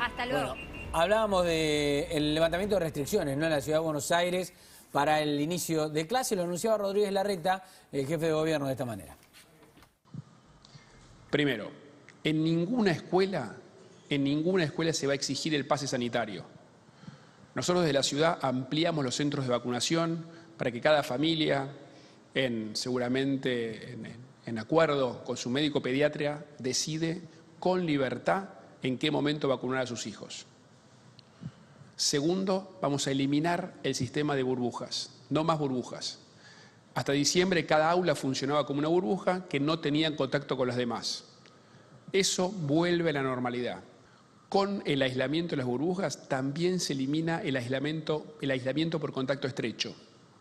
Hasta luego. Bueno, hablábamos del levantamiento de restricciones, ¿no?, en la ciudad de Buenos Aires para el inicio de clase. Lo anunciaba Rodríguez Larreta, el jefe de gobierno, de esta manera. Primero, en ninguna escuela se va a exigir el pase sanitario. Nosotros desde la ciudad ampliamos los centros de vacunación para que cada familia, seguramente en acuerdo con su médico pediatra, decide con libertad en qué momento vacunar a sus hijos. Segundo, vamos a eliminar el sistema de burbujas, no más burbujas. Hasta diciembre cada aula funcionaba como una burbuja que no tenía contacto con las demás. Eso vuelve a la normalidad. Con el aislamiento de las burbujas también se elimina el aislamiento por contacto estrecho.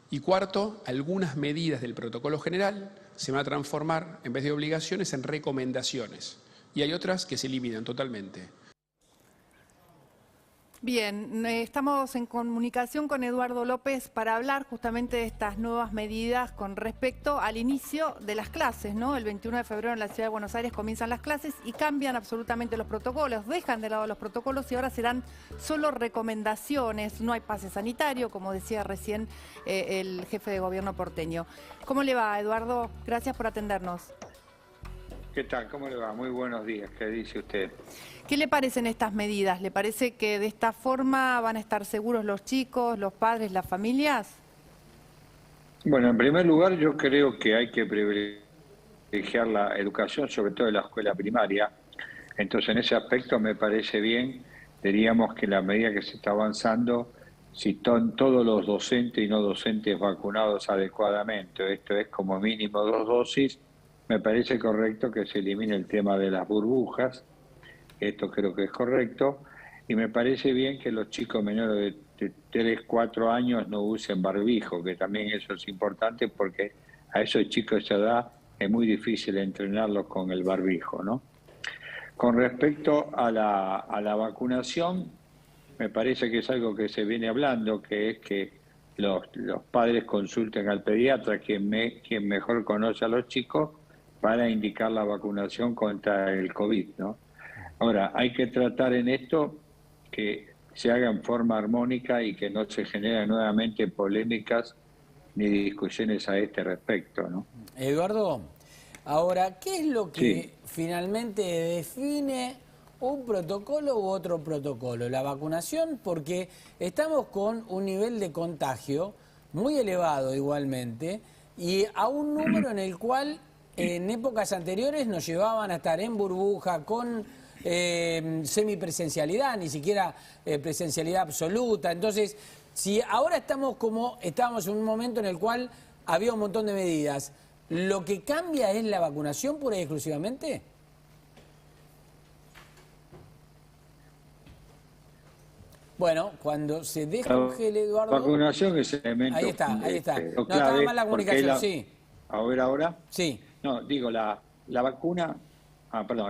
Y cuarto, algunas medidas del protocolo general se van a transformar, en vez de obligaciones, en recomendaciones. Y hay otras que se eliminan totalmente. Bien, estamos en comunicación con Eduardo López para hablar justamente de estas nuevas medidas con respecto al inicio de las clases, ¿no? El 21 de febrero en la ciudad de Buenos Aires comienzan las clases y cambian absolutamente los protocolos, dejan de lado los protocolos y ahora serán solo recomendaciones, no hay pase sanitario, como decía recién el jefe de gobierno porteño. ¿Cómo le va, Eduardo? Gracias por atendernos. ¿Qué tal? ¿Cómo le va? Muy buenos días. ¿Qué dice usted? ¿Qué le parecen estas medidas? ¿Le parece que de esta forma van a estar seguros los chicos, los padres, las familias? Bueno, en primer lugar yo creo que hay que privilegiar la educación, sobre todo en la escuela primaria. Entonces en ese aspecto me parece bien, diríamos que la medida que se está avanzando, si todos los docentes y no docentes vacunados adecuadamente, esto es como mínimo 2 dosis, me parece correcto que se elimine el tema de las burbujas. Esto creo que es correcto. Y me parece bien que los chicos menores de 3, 4 años no usen barbijo, que también eso es importante porque a esos chicos de esa edad es muy difícil entrenarlos con el barbijo, ¿no? Con respecto a la vacunación, me parece que es algo que se viene hablando, que es que los padres consulten al pediatra, quien mejor conoce a los chicos, para indicar la vacunación contra el COVID, ¿no? Ahora, hay que tratar en esto que se haga en forma armónica y que no se generen nuevamente polémicas ni discusiones a este respecto, ¿no? Eduardo, ahora, ¿qué es lo que finalmente define un protocolo u otro protocolo? La vacunación, porque estamos con un nivel de contagio muy elevado igualmente y a un número en el cual en épocas anteriores nos llevaban a estar en burbuja con semipresencialidad, ni siquiera presencialidad absoluta. Entonces, si ahora estamos como estábamos en un momento en el cual había un montón de medidas, ¿lo que cambia es la vacunación pura y exclusivamente? Bueno, cuando se descongele, Eduardo... La vacunación es el elemento... Ahí está. No, clave, estaba mal la comunicación, sí. ¿Ahora? Sí. No, digo, la vacuna...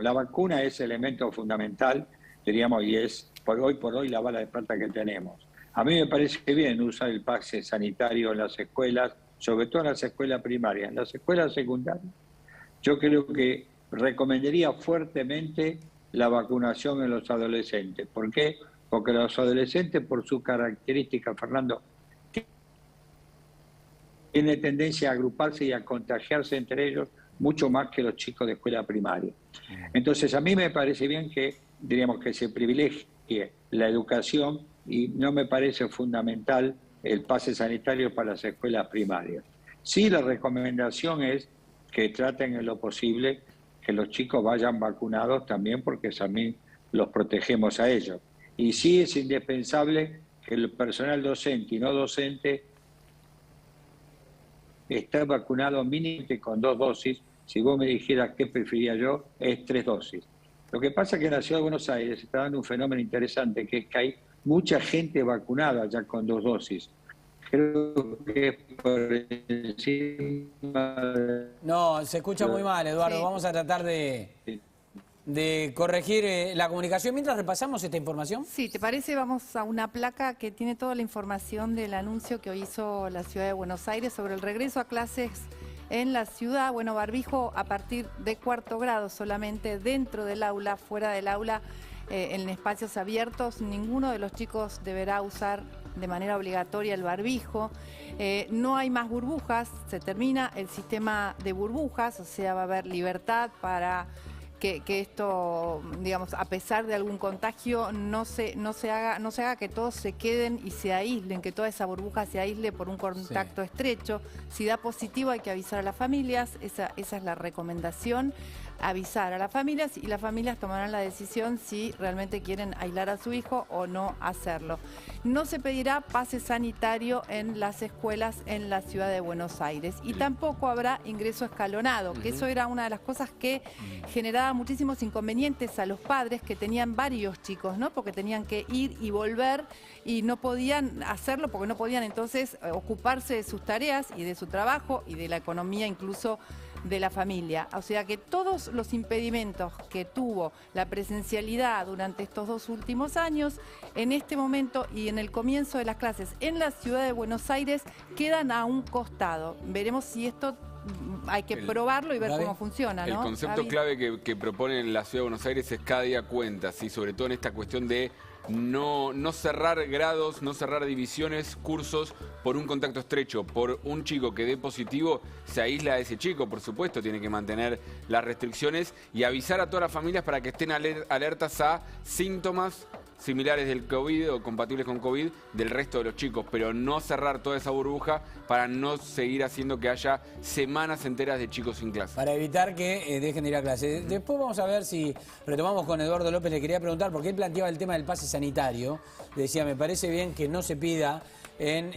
la vacuna es elemento fundamental, diríamos, y es hoy por hoy la bala de plata que tenemos. A mí me parece bien usar el pase sanitario en las escuelas, sobre todo en las escuelas primarias. En las escuelas secundarias, yo creo que recomendaría fuertemente la vacunación en los adolescentes. ¿Por qué? Porque los adolescentes, por su característica, Fernando, tienen tendencia a agruparse y a contagiarse entre ellos mucho más que los chicos de escuela primaria. Entonces, a mí me parece bien que, diríamos, que se privilegie la educación y no me parece fundamental el pase sanitario para las escuelas primarias. Sí, la recomendación es que traten en lo posible que los chicos vayan vacunados también, porque también los protegemos a ellos. Y sí es indispensable que el personal docente y no docente esté vacunado mínimamente con 2 dosis. Si vos me dijeras qué prefería yo, es 3 dosis. Lo que pasa es que en la ciudad de Buenos Aires se está dando un fenómeno interesante, que es que hay mucha gente vacunada ya con 2 dosis. Creo que es por encima... No, se escucha muy mal, Eduardo. Sí. Vamos a tratar de corregir la comunicación mientras repasamos esta información. Sí, ¿te parece? Vamos a una placa que tiene toda la información del anuncio que hoy hizo la ciudad de Buenos Aires sobre el regreso a clases en la ciudad. Bueno, barbijo a partir de 4º grado solamente dentro del aula, fuera del aula en espacios abiertos, ninguno de los chicos deberá usar de manera obligatoria el barbijo. No hay más burbujas, se termina el sistema de burbujas, o sea, va a haber libertad para que esto, digamos, a pesar de algún contagio, no se haga que todos se queden y se aíslen, que toda esa burbuja se aísle por un contacto estrecho. Si da positivo hay que avisar a las familias, esa es la recomendación, avisar a las familias, y las familias tomarán la decisión si realmente quieren aislar a su hijo o no hacerlo. No se pedirá pase sanitario en las escuelas en la ciudad de Buenos Aires y tampoco habrá ingreso escalonado, que eso era una de las cosas que generaba muchísimos inconvenientes a los padres que tenían varios chicos, ¿no? Porque tenían que ir y volver y no podían hacerlo porque no podían entonces ocuparse de sus tareas y de su trabajo y de la economía incluso de la familia. O sea que todos los impedimentos que tuvo la presencialidad durante estos 2 últimos años, en este momento y en el comienzo de las clases en la ciudad de Buenos Aires, quedan a un costado. Veremos si esto hay que probarlo y ver cómo funciona, ¿no? El concepto clave que propone la ciudad de Buenos Aires es cada día cuenta, ¿sí? Sobre todo en esta cuestión de no cerrar grados, no cerrar divisiones, cursos por un contacto estrecho. Por un chico que dé positivo, se aísla a ese chico, por supuesto, tiene que mantener las restricciones y avisar a todas las familias para que estén alertas a síntomas similares del COVID o compatibles con COVID del resto de los chicos, pero no cerrar toda esa burbuja para no seguir haciendo que haya semanas enteras de chicos sin clase. Para evitar que dejen de ir a clase. Después vamos a ver si retomamos con Eduardo López. Le quería preguntar, porque él planteaba el tema del pase sanitario. Decía, me parece bien que no se pida en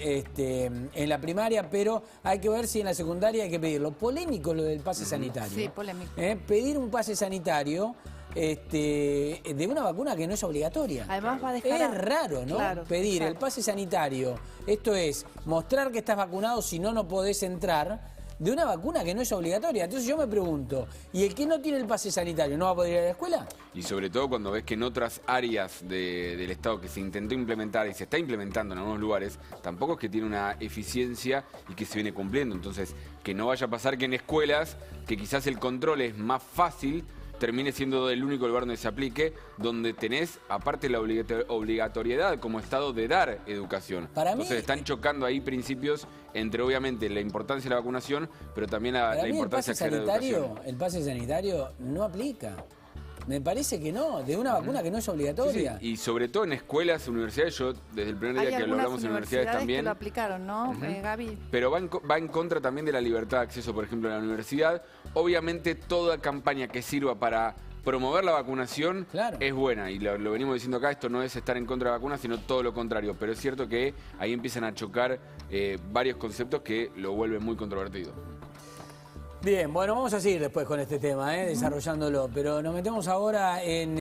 la primaria, pero hay que ver si en la secundaria hay que pedirlo. Polémico lo del pase sanitario. Sí, polémico. Pedir un pase sanitario de una vacuna que no es obligatoria. Además va a dejar es raro, ¿no? Claro, pedir exacto. el pase sanitario, esto es mostrar que estás vacunado, si no, no podés entrar, de una vacuna que no es obligatoria. Entonces yo me pregunto, ¿y el que no tiene el pase sanitario no va a poder ir a la escuela? Y sobre todo cuando ves que en otras áreas del Estado que se intentó implementar y se está implementando en algunos lugares, tampoco es que tiene una eficiencia y que se viene cumpliendo. Entonces, que no vaya a pasar que en escuelas, que quizás el control es más fácil, termine siendo el único lugar donde se aplique, donde tenés, aparte, la obligatoriedad como Estado de dar educación. Entonces están chocando ahí principios entre, obviamente, la importancia de la vacunación, pero también la importancia de la educación. El pase sanitario no aplica. Me parece que no, de una vacuna que no es obligatoria. Sí, y sobre todo en escuelas, universidades, yo desde el primer día que lo hablamos en universidades también. Que lo aplicaron, ¿no, Gaby? Pero va en contra también de la libertad de acceso, por ejemplo, a la universidad. Obviamente toda campaña que sirva para promover la vacunación es buena, y lo venimos diciendo acá, esto no es estar en contra de vacunas, sino todo lo contrario. Pero es cierto que ahí empiezan a chocar varios conceptos que lo vuelven muy controvertido. Bien, bueno, vamos a seguir después con este tema, desarrollándolo, pero nos metemos ahora en...